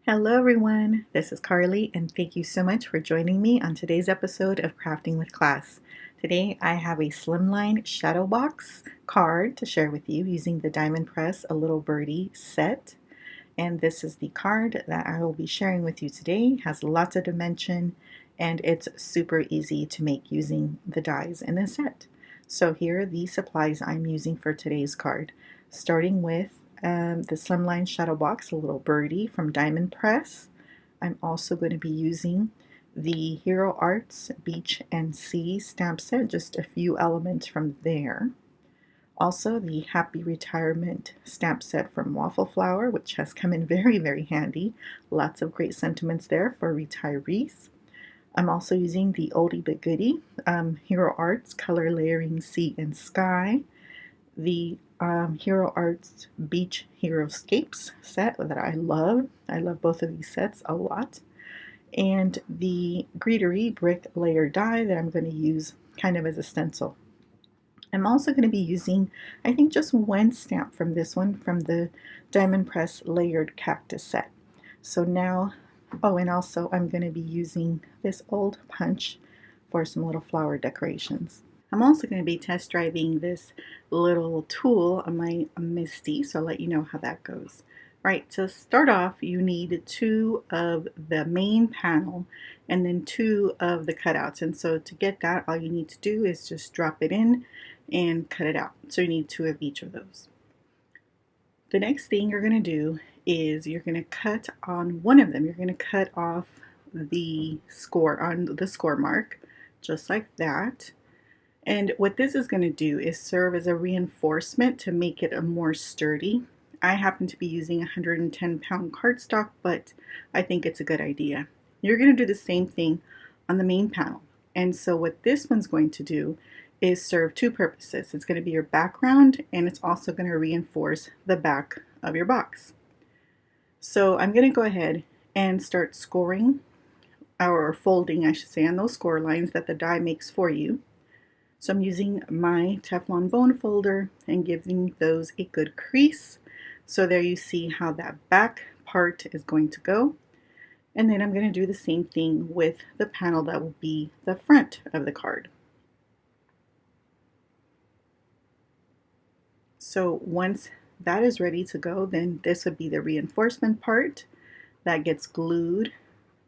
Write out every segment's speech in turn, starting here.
Hello everyone, this is Carly and thank you so much for joining me on today's episode of Crafting with Class. Today I have a Slimline Shadow Box card to share with you using the Diamond Press A Little Birdie set. And this is the card that I will be sharing with you today. It has lots of dimension and it's super easy to make using the dies in the set. So here are the supplies I'm using for today's card, starting with the Slimline Shadow Box, A Little Birdie from Diamond Press. I'm also going to be using the Hero Arts Beach and Sea stamp set, just a few elements from there. Also the Happy Retirement stamp set from Waffle Flower, which has come in very handy. Lots of great sentiments there for retirees. I'm also using the oldie but goodie Hero Arts Color Layering Sea and Sky, the Hero Arts Beach Heroscapes set that I love. I love both of these sets a lot. And the Greetery brick layer die that I'm going to use kind of as a stencil. I'm also going to be using, I think, just one stamp from this one, from the Diamond Press Layered Cactus set. So now, oh, and also I'm going to be using this old punch for some little flower decorations. I'm also going to be test driving this little tool on my Misty, so I'll let you know how that goes. Right, to start off, you need two of the main panel and then two of the cutouts. And so to get that, all you need to do is just drop it in and cut it out. So you need two of each of those. The next thing you're going to do is you're going to cut on one of them. You're going to cut off the score on the score mark, just like that. And what this is going to do is serve as a reinforcement to make it a more sturdy. I happen to be using 110-pound cardstock, but I think it's a good idea. You're going to do the same thing on the main panel. And so what this one's going to do is serve two purposes. It's going to be your background, and it's also going to reinforce the back of your box. So I'm going to go ahead and start scoring, or folding, I should say, on those score lines that the die makes for you. So I'm using my Teflon bone folder and giving those a good crease. So there you see how that back part is going to go. And then I'm going to do the same thing with the panel that will be the front of the card. So once that is ready to go, then this would be the reinforcement part that gets glued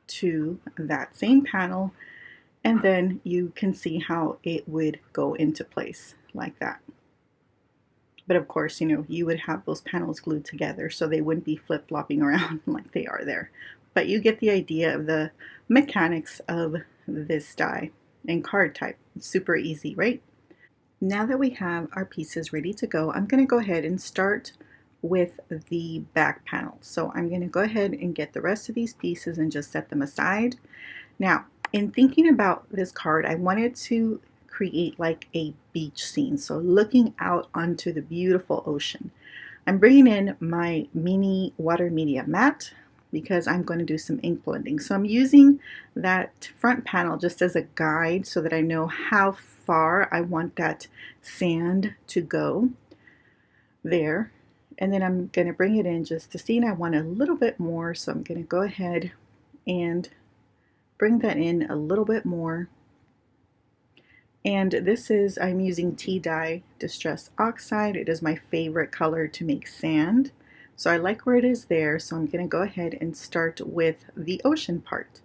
to that same panel. And then you can see how it would go into place like that. But of course, you would have those panels glued together so they wouldn't be flip-flopping around like they are there. But you get the idea of the mechanics of this die and card type. It's super easy, right? Now that we have our pieces ready to go, I'm going to go ahead and start with the back panel. So I'm going to go ahead and get the rest of these pieces and just set them aside. Now, in thinking about this card, I wanted to create like a beach scene. So looking out onto the beautiful ocean. I'm bringing in my mini water media mat because I'm going to do some ink blending. So I'm using that front panel just as a guide so that I know how far I want that sand to go there. And then I'm going to bring it in just to see, and I want a little bit more. So I'm going to go ahead and bring that in a little bit more. And this is, I'm using tea dye Distress Oxide. It is my favorite color to make sand. So I like where it is there. So I'm going to go ahead and start with the ocean part.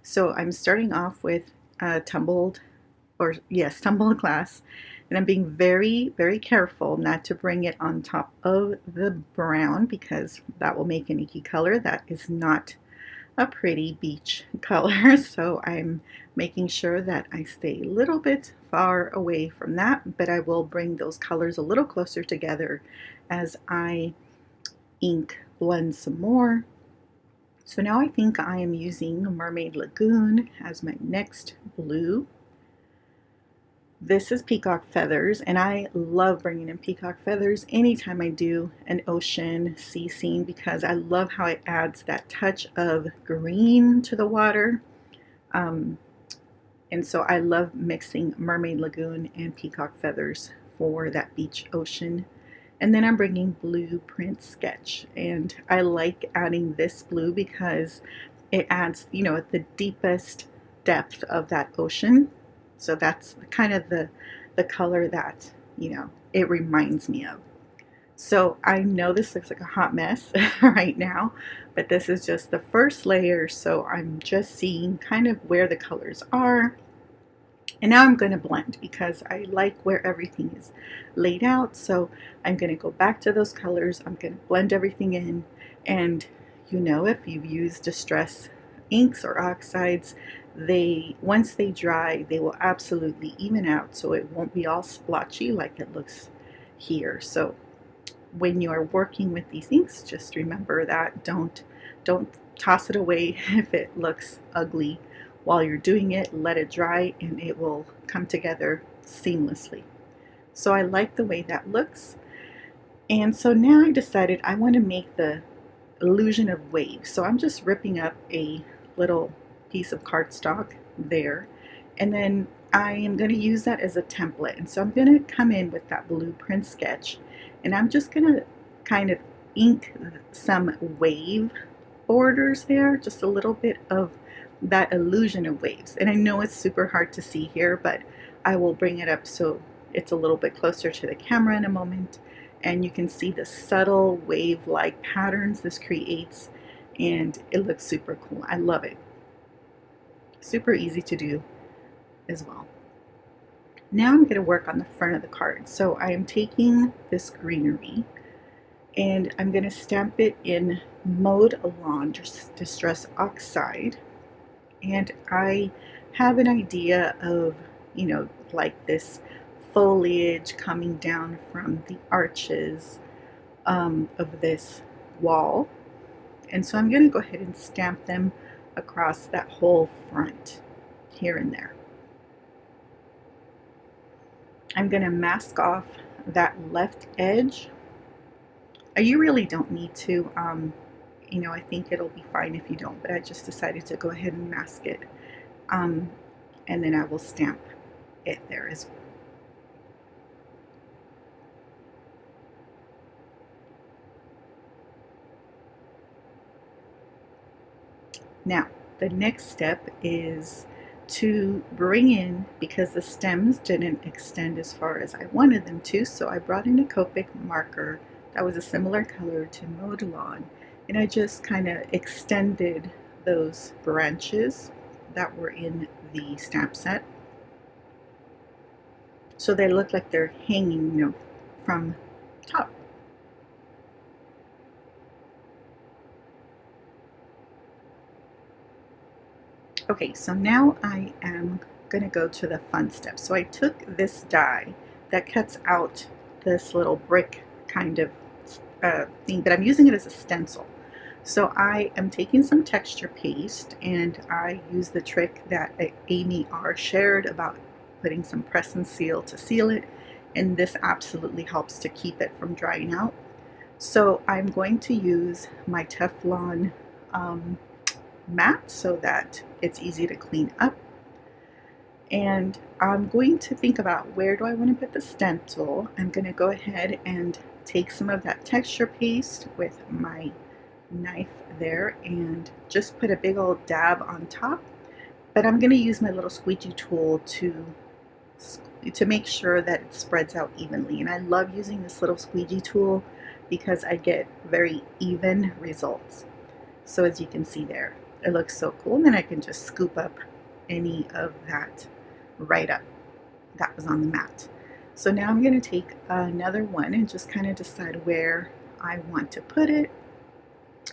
So I'm starting off with tumbled glass. And I'm being very careful not to bring it on top of the brown because that will make an icky color. That is not a pretty beach color, so I'm making sure that I stay a little bit far away from that, but I will bring those colors a little closer together as I ink blend some more. So now I think I am using Mermaid Lagoon as my next blue. This is Peacock Feathers, and I love bringing in Peacock Feathers anytime I do an ocean sea scene because I love how it adds that touch of green to the water. And so I love mixing Mermaid Lagoon and Peacock Feathers for that beach ocean And then I'm bringing Blueprint Sketch, and I like adding this blue because it adds, the deepest depth of that ocean. So that's kind of the color that, it reminds me of. So I know this looks like a hot mess right now, but this is just the first layer. So I'm just seeing kind of where the colors are. And now I'm going to blend because I like where everything is laid out. So I'm going to go back to those colors. I'm going to blend everything in. And if you've used distress inks or oxides, once they dry, they will absolutely even out. So it won't be all splotchy like it looks here. So when you are working with these inks, just remember that don't toss it away if it looks ugly. While you're doing it, let it dry and it will come together seamlessly. So I like the way that looks. And so now I decided I want to make the illusion of waves. So I'm just ripping up a little piece of cardstock there. And then I am going to use that as a template. And so I'm going to come in with that Blueprint Sketch. And I'm just going to kind of ink some wave borders there, just a little bit of that illusion of waves. And I know it's super hard to see here, but I will bring it up so it's a little bit closer to the camera in a moment. And you can see the subtle wave-like patterns this creates, and it looks super cool. I love it. Super easy to do as well. Now I'm going to work on the front of the card. So I am taking this Greenery and I'm going to stamp it in Mode Lawn Distress Oxide. And I have an idea of, like this foliage coming down from the arches of this wall. And so I'm going to go ahead and stamp them across that whole front here and there. I'm going to mask off that left edge. You really don't need to. I think it'll be fine if you don't, but I just decided to go ahead and mask it. And then I will stamp it there as well. Now, the next step is to bring in, because the stems didn't extend as far as I wanted them to, so I brought in a Copic marker that was a similar color to Mode Lawn, and I just kind of extended those branches that were in the stamp set so they look like they're hanging, from top. Okay, so now I am going to go to the fun step. So I took this die that cuts out this little brick kind of thing, but I'm using it as a stencil. So I am taking some texture paste, and I use the trick that Amy R. shared about putting some press and seal to seal it, and this absolutely helps to keep it from drying out. So I'm going to use my Teflon mat so that it's easy to clean up. And I'm going to think about, where do I want to put the stencil? I'm going to go ahead and take some of that texture paste with my knife there and just put a big old dab on top. But I'm going to use my little squeegee tool to make sure that it spreads out evenly. And I love using this little squeegee tool because I get very even results. So as you can see there, it looks so cool. And then I can just scoop up any of that right up that was on the mat. So now I'm going to take another one and just kind of decide where I want to put it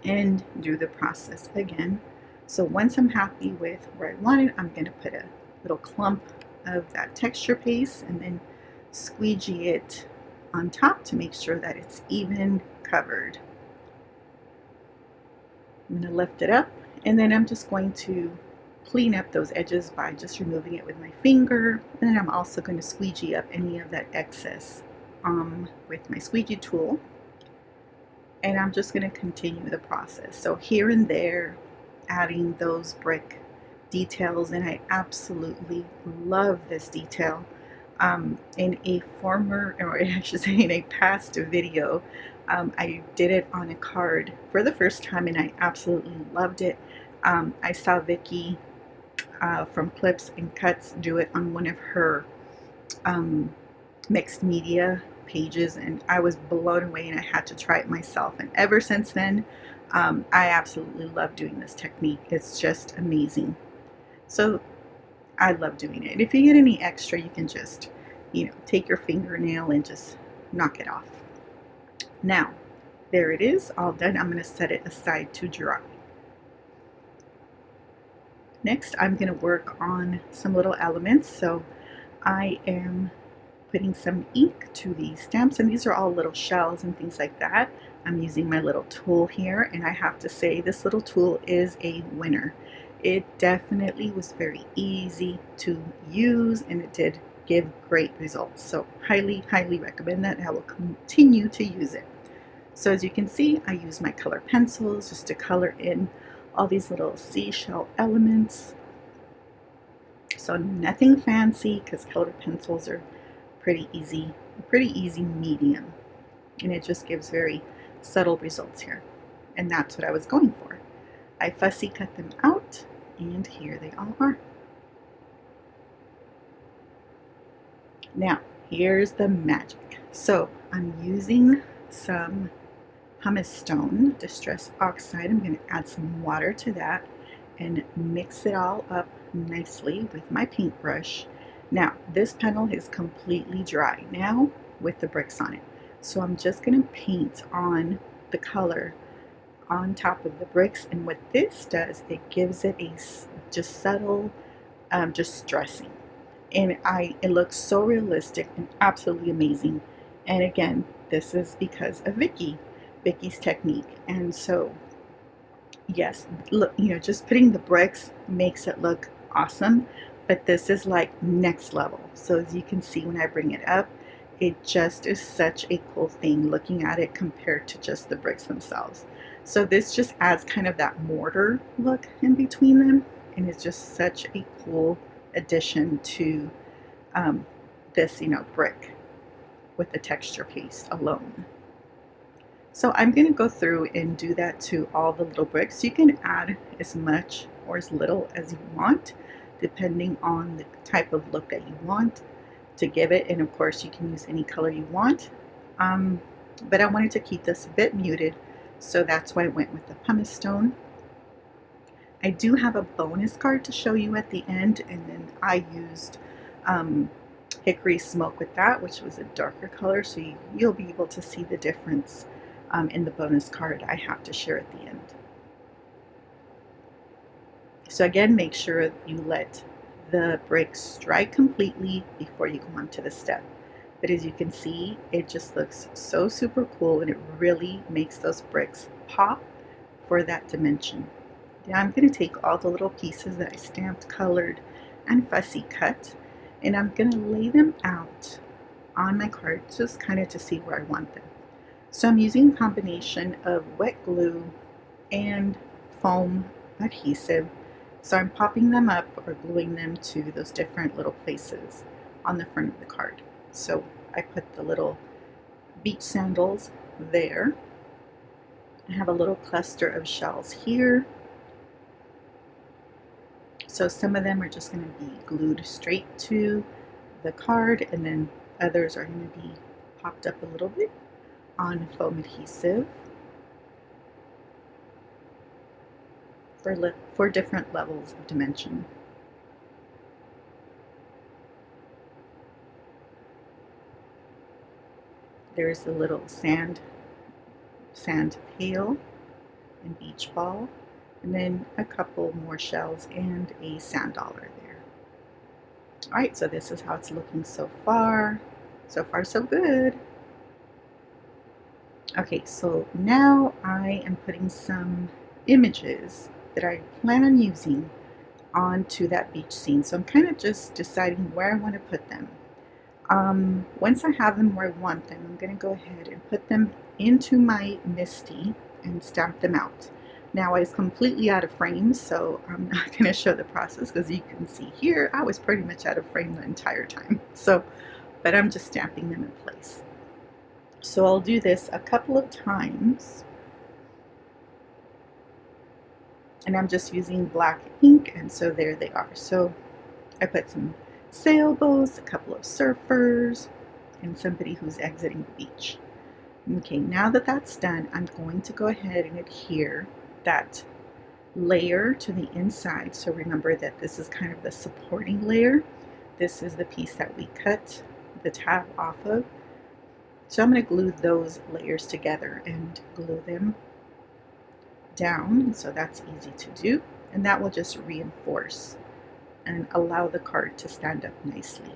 and do the process again. So once I'm happy with where I want it, I'm going to put a little clump of that texture paste and then squeegee it on top to make sure that it's even covered. I'm going to lift it up, and then I'm just going to clean up those edges by just removing it with my finger. And then I'm also going to squeegee up any of that excess with my squeegee tool. And I'm just going to continue the process. So here and there, adding those brick details, and I absolutely love this detail. In a former, or I should say in a past video, I did it on a card for the first time and I absolutely loved it. I saw Vicky from Clips and Cuts do it on one of her mixed media pages, and I was blown away and I had to try it myself. And ever since then, I absolutely love doing this technique. It's just amazing. So I love doing it. If you get any extra, you can just, take your fingernail and just knock it off. Now, there it is, all done. I'm going to set it aside to dry. Next, I'm going to work on some little elements. So I am putting some ink to these stamps, and these are all little shells and things like that. I'm using my little tool here, and I have to say this little tool is a winner. It definitely was very easy to use, and it did give great results. So highly recommend that. I will continue to use it. So as you can see, I use my color pencils just to color in all these little seashell elements. So nothing fancy, because colored pencils are pretty easy medium, and it just gives very subtle results here, and that's what I was going for. I fussy cut them out, and here they all are. Now here's the magic. So I'm using some pumice stone distress oxide. I'm going to add some water to that and mix it all up nicely with my paintbrush. Now this panel is completely dry now with the bricks on it, so I'm just going to paint on the color on top of the bricks, and what this does, it gives it a just subtle just dressing, and it looks so realistic and absolutely amazing. And again, this is because of Vicky's technique. And so yes, look, just putting the bricks makes it look awesome, but this is like next level. So as you can see when I bring it up, it just is such a cool thing looking at it compared to just the bricks themselves. So this just adds kind of that mortar look in between them, and it's just such a cool addition to this brick with the texture paste alone. So I'm going to go through and do that to all the little bricks. You can add as much or as little as you want, depending on the type of look that you want to give it. And of course, you can use any color you want. But I wanted to keep this a bit muted, so that's why I went with the pumice stone. I do have a bonus card to show you at the end, and then I used hickory smoke with that, which was a darker color, so you'll be able to see the difference in the bonus card I have to share at the end. So again, make sure you let the bricks dry completely before you go on to the step. But as you can see, it just looks so super cool, and it really makes those bricks pop for that dimension. Now I'm going to take all the little pieces that I stamped, colored, and fussy cut, and I'm going to lay them out on my card just kind of to see where I want them. So I'm using a combination of wet glue and foam adhesive. So I'm popping them up or gluing them to those different little places on the front of the card. So I put the little beach sandals there. I have a little cluster of shells here. So some of them are just going to be glued straight to the card, and then others are going to be popped up a little bit on foam adhesive for different levels of dimension. There's a little sand pail and beach ball, and then a couple more shells and a sand dollar there. Alright, so this is how it's looking so far. So far so good. Okay, so now I am putting some images that I plan on using onto that beach scene. So I'm kind of just deciding where I want to put them. Once I have them where I want them, I'm going to go ahead and put them into my Misty and stamp them out. Now I was completely out of frame, so I'm not going to show the process, because you can see here I was pretty much out of frame the entire time. So but I'm just stamping them in place. So I'll do this a couple of times, and I'm just using black ink, and so there they are. So I put some sailboats, a couple of surfers, and somebody who's exiting the beach. Okay, now that that's done, I'm going to go ahead and adhere that layer to the inside. So remember that this is kind of the supporting layer. This is the piece that we cut the tab off of. So I'm going to glue those layers together and glue them down. So that's easy to do. And that will just reinforce and allow the card to stand up nicely.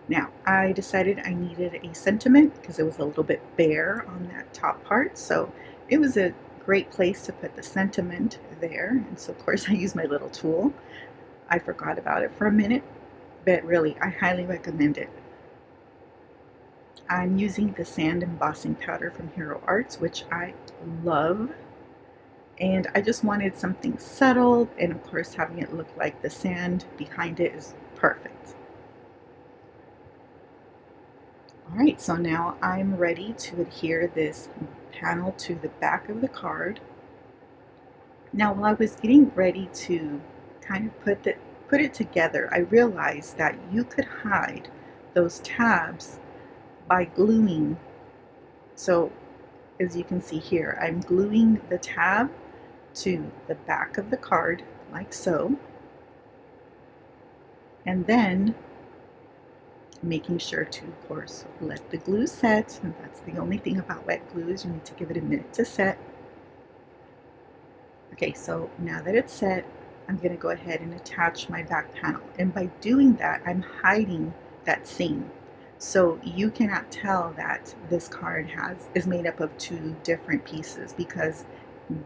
Now, I decided I needed a sentiment because it was a little bit bare on that top part. So it was a great place to put the sentiment there. And so of course I used my little tool. I forgot about it for a minute, but really I highly recommend it. I'm using the sand embossing powder from Hero Arts, which I love. And I just wanted something subtle, and of course having it look like the sand behind it is perfect. Alright, so now I'm ready to adhere this panel to the back of the card. Now while I was getting ready to kind of put it together, I realized that you could hide those tabs by gluing. So as you can see here, I'm gluing the tab to the back of the card like so, and then making sure to, of course, let the glue set. And that's the only thing about wet glue, is you need to give it a minute to set. Okay, so now that it's set, I'm going to go ahead and attach my back panel, and by doing that I'm hiding that seam. So you cannot tell that this card is made up of two different pieces because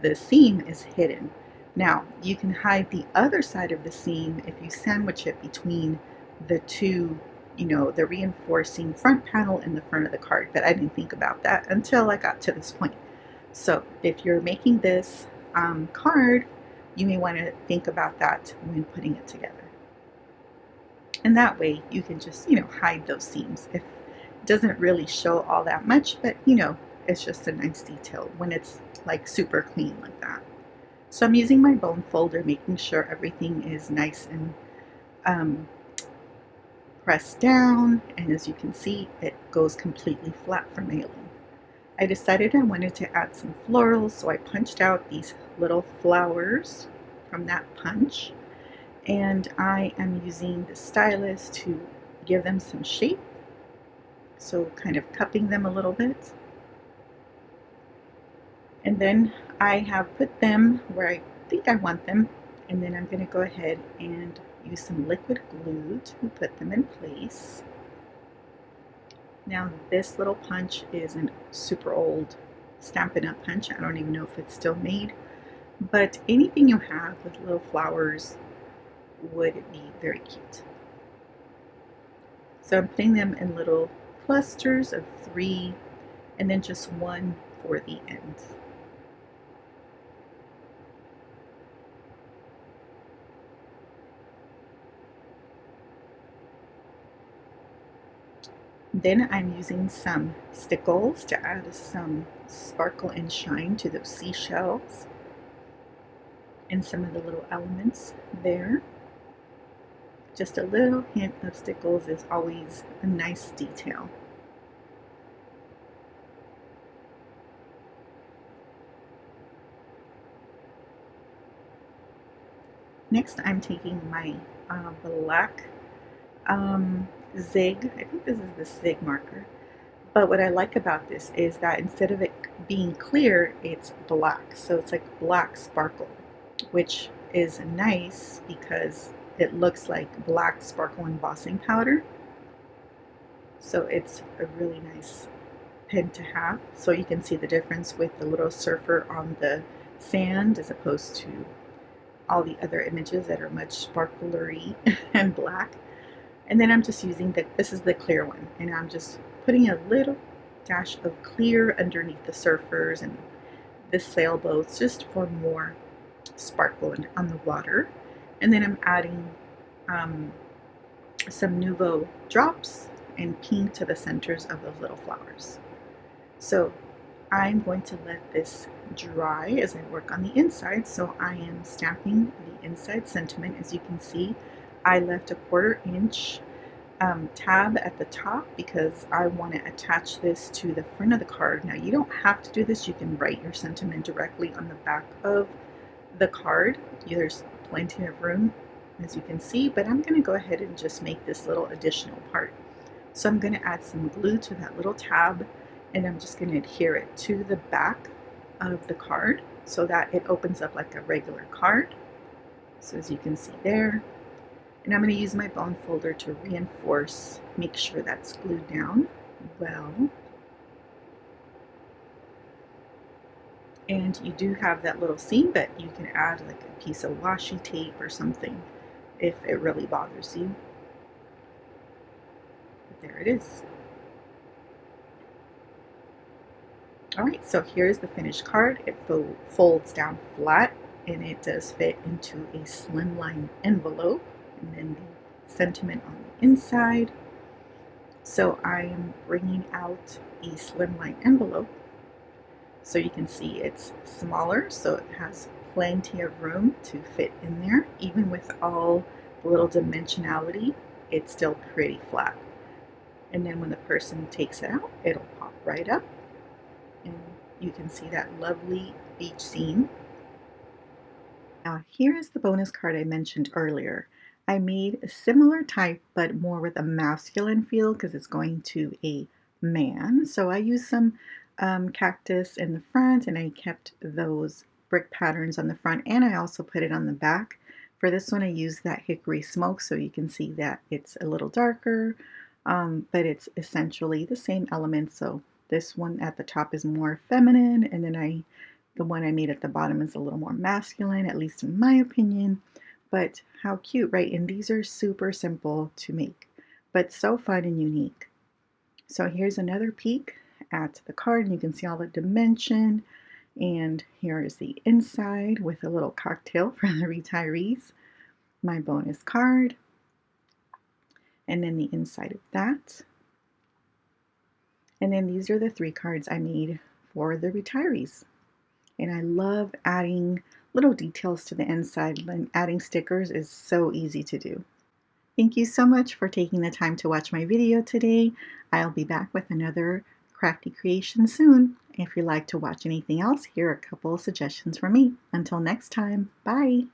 the seam is hidden. Now you can hide the other side of the seam if you sandwich it between the two, the reinforcing front panel and the front of the card, but I didn't think about that until I got to this point. So if you're making this card, you may want to think about that when putting it together. And that way you can just, hide those seams. It doesn't really show all that much, but it's just a nice detail when it's like super clean like that. So I'm using my bone folder, making sure everything is nice and pressed down. And as you can see, it goes completely flat for mailing. I decided I wanted to add some florals, so I punched out these little flowers from that punch. And I am using the stylus to give them some shape, so kind of cupping them a little bit. And then I have put them where I think I want them, and then I'm going to go ahead and use some liquid glue to put them in place. Now this little punch is a super old Stampin' Up! Punch. I don't even know if it's still made, but anything you have with little flowers would be very cute. So I'm putting them in little clusters of 3, and then just 1 for the end. Then I'm using some stickles to add some sparkle and shine to those seashells and some of the little elements there. Just a little hint of stickles is always a nice detail. Next, I'm taking my black zig. I think this is the zig marker. But what I like about this is that instead of it being clear, it's black. So it's like black sparkle, which is nice because it looks like black sparkle embossing powder. So it's a really nice pen to have. So you can see the difference with the little surfer on the sand as opposed to all the other images that are much sparklery and black. And then I'm just using this is the clear one, and I'm just putting a little dash of clear underneath the surfers and the sailboats just for more sparkle on the water. And then I'm adding some Nouveau drops and pink to the centers of those little flowers. So I'm going to let this dry as I work on the inside. So I am stamping the inside sentiment. As you can see, I left a 1/4 inch tab at the top because I want to attach this to the front of the card. Now you don't have to do this. You can write your sentiment directly on the back of the card. There's plenty of room, as you can see, but I'm going to go ahead and just make this little additional part. So I'm going to add some glue to that little tab, and I'm just going to adhere it to the back of the card so that it opens up like a regular card. So as you can see there, and I'm going to use my bone folder to reinforce, make sure that's glued down well. And you do have that little seam, but you can add like a piece of washi tape or something if it really bothers you. But there it is. Alright, so here's the finished card. It folds down flat and it does fit into a slimline envelope, and then the sentiment on the inside. So I am bringing out a slimline envelope so you can see it's smaller, so it has plenty of room to fit in there. Even with all the little dimensionality, it's still pretty flat. And then when the person takes it out, it'll pop right up, and you can see that lovely beach scene. Now here is the bonus card I mentioned earlier. I made a similar type but more with a masculine feel because it's going to a man. So I used some cactus in the front, and I kept those brick patterns on the front, and I also put it on the back. For this one I used that hickory smoke, so you can see that it's a little darker, but it's essentially the same elements. So this one at the top is more feminine, and then the one I made at the bottom is a little more masculine, at least in my opinion. But how cute, right? And these are super simple to make, but so fun and unique. So here's another peek at the card, and you can see all the dimension. And here is the inside with a little cocktail for the retirees, my bonus card, and then the inside of that. And then these are the 3 cards I made for the retirees. And I love adding little details to the inside, and adding stickers is so easy to do. Thank you so much for taking the time to watch my video today. I'll be back with another crafty creation soon. If you'd like to watch anything else, here are a couple of suggestions from me. Until next time, bye!